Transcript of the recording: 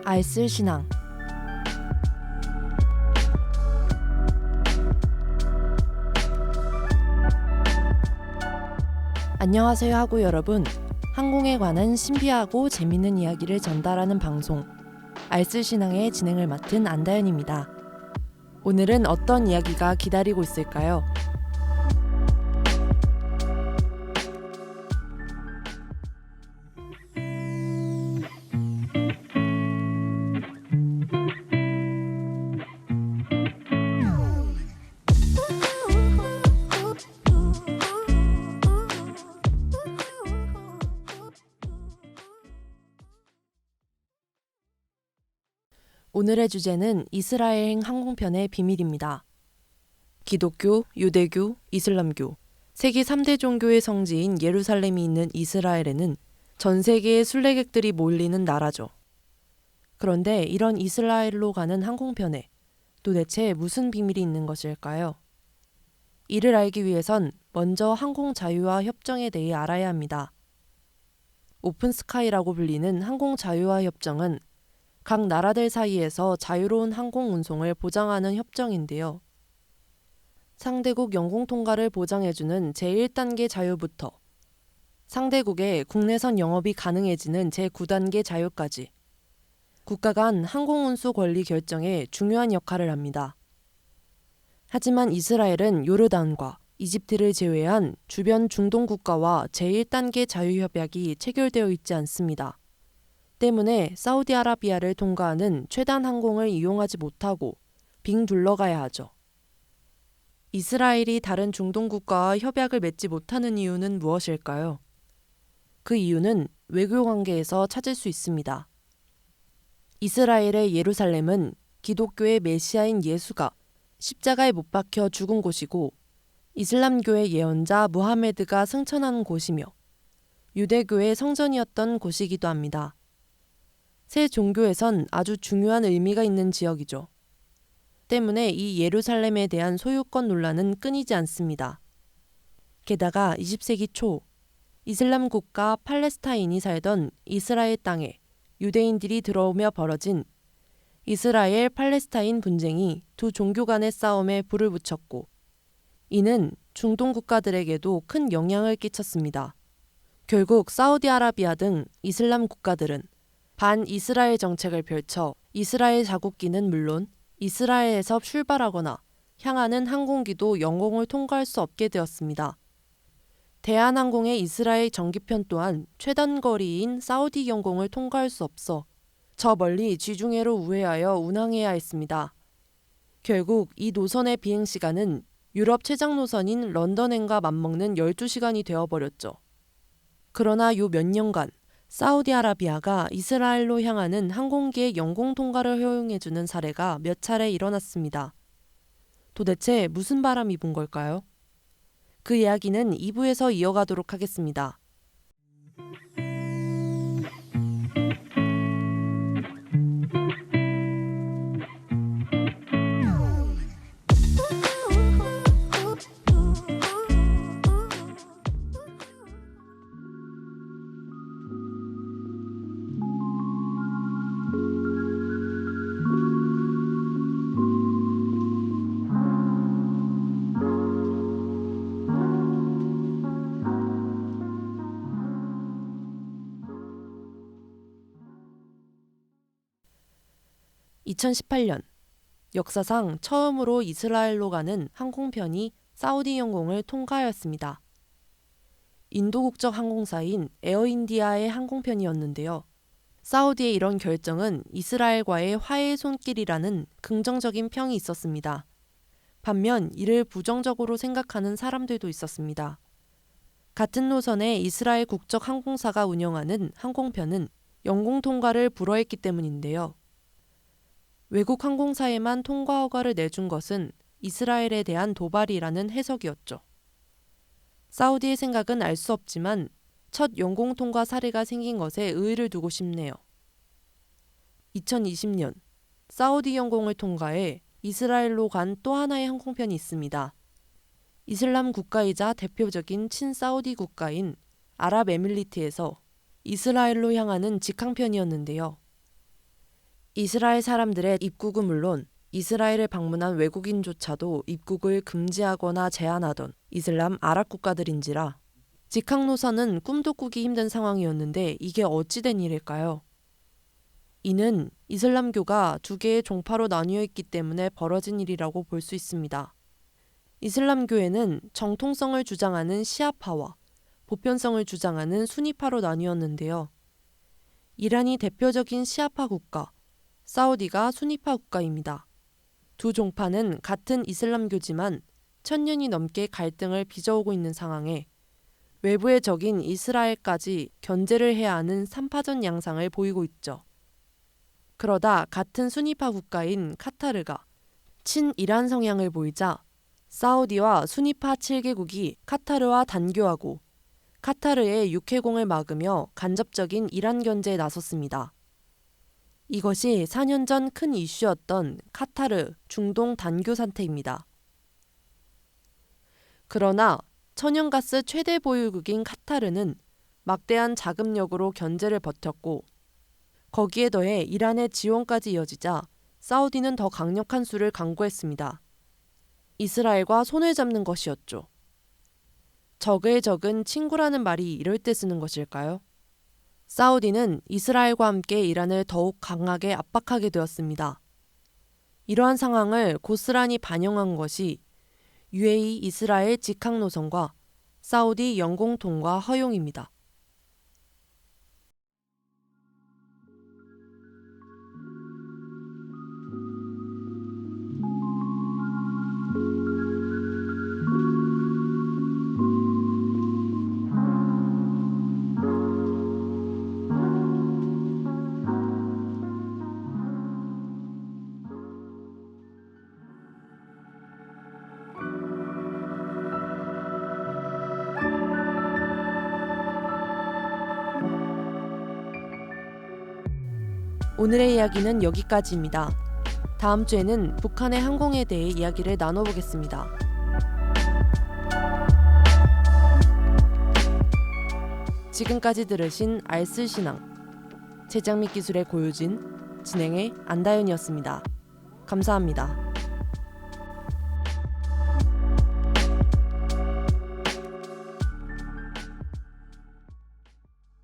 알쓸 신앙. 안녕하세요 하고 여러분, 항공에 관한 신비하고 재밌는 이야기를 전달하는 방송 알쓸 신앙의 진행을 맡은 안다현입니다. 오늘은 어떤 이야기가 기다리고 있을까요? 오늘의 주제는 이스라엘행 항공편의 비밀입니다. 기독교, 유대교, 이슬람교, 세계 3대 종교의 성지인 예루살렘이 있는 이스라엘에는 전 세계의 순례객들이 몰리는 나라죠. 그런데 이런 이스라엘로 가는 항공편에 도대체 무슨 비밀이 있는 것일까요? 이를 알기 위해선 먼저 항공 자유화 협정에 대해 알아야 합니다. 오픈스카이라고 불리는 항공 자유화 협정은 각 나라들 사이에서 자유로운 항공 운송을 보장하는 협정인데요. 상대국 영공 통과를 보장해주는 제1단계 자유부터 상대국의 국내선 영업이 가능해지는 제9단계 자유까지 국가 간 항공운수 권리 결정에 중요한 역할을 합니다. 하지만 이스라엘은 요르단과 이집트를 제외한 주변 중동 국가와 제1단계 자유협약이 체결되어 있지 않습니다. 때문에 사우디아라비아를 통과하는 최단 항공을 이용하지 못하고 빙 둘러가야 하죠. 이스라엘이 다른 중동 국가와 협약을 맺지 못하는 이유는 무엇일까요? 그 이유는 외교 관계에서 찾을 수 있습니다. 이스라엘의 예루살렘은 기독교의 메시아인 예수가 십자가에 못 박혀 죽은 곳이고 이슬람교의 예언자 무하메드가 승천한 곳이며 유대교의 성전이었던 곳이기도 합니다. 새 종교에선 아주 중요한 의미가 있는 지역이죠. 때문에 이 예루살렘에 대한 소유권 논란은 끊이지 않습니다. 게다가 20세기 초 이슬람 국가 팔레스타인이 살던 이스라엘 땅에 유대인들이 들어오며 벌어진 이스라엘 팔레스타인 분쟁이 두 종교 간의 싸움에 불을 붙였고 이는 중동 국가들에게도 큰 영향을 끼쳤습니다. 결국 사우디아라비아 등 이슬람 국가들은 반이스라엘 정책을 펼쳐 이스라엘 자국기는 물론 이스라엘에서 출발하거나 향하는 항공기도 영공을 통과할 수 없게 되었습니다. 대한항공의 이스라엘 정기편 또한 최단 거리인 사우디 영공을 통과할 수 없어 저 멀리 지중해로 우회하여 운항해야 했습니다. 결국 이 노선의 비행시간은 유럽 최장 노선인 런던행과 맞먹는 12시간이 되어버렸죠. 그러나 요 몇 년간 사우디아라비아가 이스라엘로 향하는 항공기의 영공 통과를 허용해주는 사례가 몇 차례 일어났습니다. 도대체 무슨 바람이 분 걸까요? 그 이야기는 2부에서 이어가도록 하겠습니다. (2018년) 역사상 처음으로 이스라엘로 가는 항공편이 사우디 영공을 통과하였습니다. 인도 국적 항공사인 에어인디아의 항공편이었는데요. 사우디의 이런 결정은 이스라엘과의 화해의 손길이라는 긍정적인 평이 있었습니다. 반면 이를 부정적으로 생각하는 사람들도 있었습니다. 같은 노선의 이스라엘 국적 항공사가 운영하는 항공편은 영공 통과를 불허했기 때문인데요. 외국 항공사에만 통과 허가를 내준 것은 이스라엘에 대한 도발이라는 해석이었죠. 사우디의 생각은 알 수 없지만 첫 영공 통과 사례가 생긴 것에 의의를 두고 싶네요. 2020년 사우디 영공을 통과해 이스라엘로 간 또 하나의 항공편이 있습니다. 이슬람 국가이자 대표적인 친사우디 국가인 아랍에밀리트에서 이스라엘로 향하는 직항편이었는데요. 이스라엘 사람들의 입국은 물론 이스라엘을 방문한 외국인조차도 입국을 금지하거나 제한하던 이슬람 아랍 국가들인지라 직항 노선은 꿈도 꾸기 힘든 상황이었는데 이게 어찌된 일일까요? 이는 이슬람교가 두 개의 종파로 나뉘어 있기 때문에 벌어진 일이라고 볼 수 있습니다. 이슬람교에는 정통성을 주장하는 시아파와 보편성을 주장하는 수니파로 나뉘었는데요. 이란이 대표적인 시아파 국가, 사우디가 수니파 국가입니다. 두 종파는 같은 이슬람교지만 1000년이 넘게 갈등을 빚어오고 있는 상황에 외부의 적인 이스라엘까지 견제를 해야 하는 3파전 양상을 보이고 있죠. 그러다 같은 수니파 국가인 카타르가 친이란 성향을 보이자 사우디와 수니파 7개국이 카타르와 단교하고 카타르의 육해공을 막으며 간접적인 이란 견제에 나섰습니다. 이것이 4년 전 큰 이슈였던 카타르 중동 단교 사태입니다. 그러나 천연가스 최대 보유국인 카타르는 막대한 자금력으로 견제를 버텼고 거기에 더해 이란의 지원까지 이어지자 사우디는 더 강력한 수를 강구했습니다. 이스라엘과 손을 잡는 것이었죠. 적의 적은 친구라는 말이 이럴 때 쓰는 것일까요? 사우디는 이스라엘과 함께 이란을 더욱 강하게 압박하게 되었습니다. 이러한 상황을 고스란히 반영한 것이 UAE 이스라엘 직항 노선과 사우디 영공 통과 허용입니다. 오늘의 이야기는 여기까지입니다. 다음 주에는 북한의 항공에 대해 이야기를 나눠보겠습니다. 지금까지 들으신 알쓸신앙, 제작 및 기술의 고유진, 진행의 안다윤이었습니다. 감사합니다.